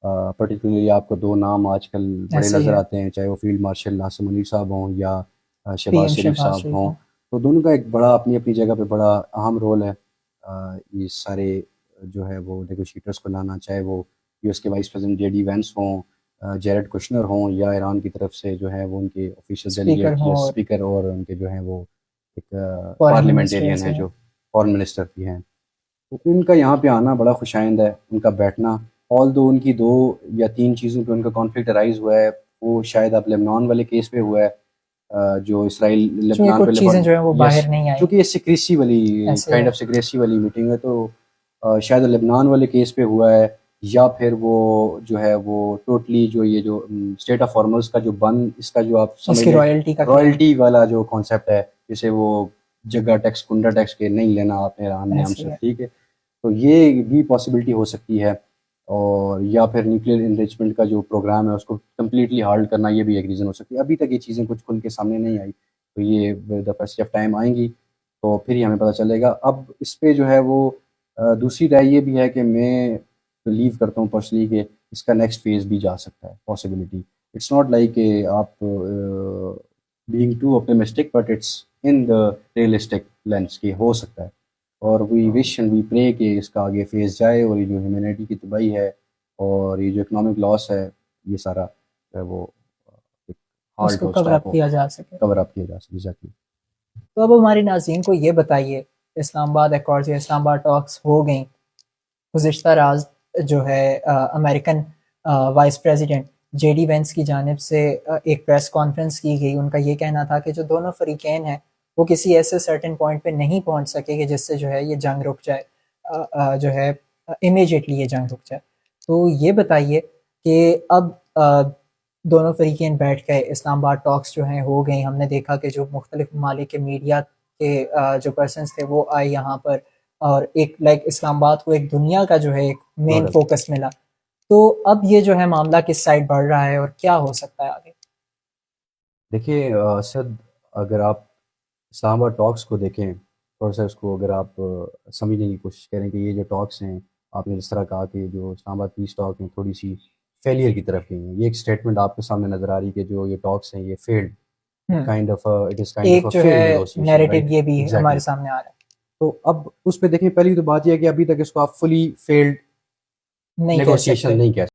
Particularly آپ کو دو نام آج کل بڑے ایسے ہی نظر ہے، آتے ہیں، چاہے وہ فیلڈ مارشل ناصر منیر صاحب ہوں یا پی شہباز ایم شریف شہباز صاحب شریف ہوں. ہیں. تو دونوں کا ایک بڑا اپنی اپنی جگہ پہ بڑا اہم رول ہے یہ سارے جو ہے وہ نیگوشیٹرس کو لانا، چاہے وہ یو ایس کے vice president J D Vance ہوں، جیرڈ کشنر ہوں، یا ایران کی طرف سے جو ہے وہ ان کے آفیشیل اسپیکر ڈیلیگیٹ ہوں یا اور اسپیکر، اور ان کے جو ہیں وہ ایک فارن پارلیمنٹیرین منسٹرز ہیں ہیں. جو فارن منسٹر بھی ہیں. تو ان کا یہاں پہ آنا بڑا خوش آئند ہے، ان کا بیٹھنا. آل دو ان کی 2 یا 3 چیزوں پہ ان کا کانفلکٹ ارائز ہوا ہے. وہ شاید اب لیبنان والے کیس پہ ہوا ہے، جو اسرائیل چونکہ لبنان پہ کچھ چیزیں جو ہیں وہ یس، باہر نہیں آئیں. چونکہ یہ سیکریسی والی ایسے ہی کائنڈ ہے. آف سیکریسی والی میٹنگ ہے، تو شاید لبنان والے کیس پہ ہوا ہے، یا پھر وہ جو ہے وہ ٹوٹلی جو یہ جو اسٹیٹ آف فارمرز کا جو بند، اس کا جو آپ اس سمجھ کی لیں رائلٹی کا کلیم. رائلٹی والا جو کانسیپٹ ہے، جسے وہ جگہ ٹیکس کنڈا ٹیکس کے نہیں لینا آپ نے ایران نے ہم ایسے سے، ہی ہے. ٹھیک ہے. تو یہ بھی پاسبلٹی ہو سکتی ہے. اور یا پھر نیوکلیر انریچمنٹ کا جو پروگرام ہے اس کو کمپلیٹلی ہالٹ کرنا، یہ بھی ایک ریزن ہو سکتی ہے. ابھی تک یہ چیزیں کچھ کھل کے سامنے نہیں آئی، تو یہ with the passage of time آئیں گی، تو پھر ہی ہمیں پتہ چلے گا. اب اس پہ جو ہے وہ دوسری رائے یہ بھی ہے کہ میں بلیو کرتا ہوں پرسنلی کہ اس کا نیکسٹ فیز بھی جا سکتا ہے، پاسبلٹی. اٹس ناٹ لائک کہ آپ being to optimistic but it's in the realistic lens کہ ہو سکتا ہے. اور وی وش اینڈ وی پرے کہ اس کا آگے فیز جائے، اور یہ جو ہیومینٹی کی تباہی ہے اور یہ جو اکنامک لاس ہے، یہ سارا جو ہے وہ ایک اس ہالٹ کو ہو، کور اسٹاپ اپ ہو، کیا جا سکے. کور اپ کیا جا سکے. ایگزیکٹلی. تو اب ہمارے ناظرین کو یہ بتائیے، اسلام آباد ایکارڈز یا اسلام آباد ٹاکس ہو گئیں. گزشتہ راز جو ہے American vice president J D Vance کی جانب سے ایک پریس کانفرنس کی گئی. ان کا یہ کہنا تھا کہ جو دونوں فریقین ہیں وہ کسی ایسے سرٹن پوائنٹ پہ نہیں پہنچ سکے کہ جس سے جو ہے یہ جنگ رک جائے، جو ہے امیجیٹلی یہ جنگ رک جائے. تو یہ بتائیے کہ اب دونوں فریقین بیٹھ گئے، اسلام آباد ٹاکس جو ہیں ہو گئیں. ہم نے دیکھا کہ جو مختلف ممالک کے میڈیا کے جو پرسنس تھے وہ آئے یہاں پر، اور ایک اسلام آباد کو ایک دنیا کا جو ہے ایک مین فوکس ملا. تو اب یہ جو ہے معاملہ کس سائڈ بڑھ رہا ہے اور کیا ہو سکتا ہے آگے؟ دیکھیے اسد، اگر آپ اسلام آباد ٹاکس کو دیکھیں، تھوڑا سا اس کو اگر آپ سمجھنے کی کوشش کریں کہ یہ جو ٹاکس ہیں، آپ نے جس طرح کہا کہ جو اسلام آباد پیس ٹاک ہیں تھوڑی سی فیلئر کی طرف گئی ہیں، یہ ایک اسٹیٹمنٹ آپ کے سامنے نظر آ رہی کہ جو یہ ٹاکس ہیں یہ field, kind of it is kind of ایک اے جو فیلڈ ہے نیگوسیشن، نیریٹو رائٹ؟ یہ بھی ہمارے ایگزیکٹلی. سامنے آ رہا ہے. تو اب اس پہ دیکھیں، پہلی تو بات یہ ہے کہ ابھی تک اس کو آپ فلی فیلڈ نہیں کہہ نیگوسیشن سکتے. نہیں کہہ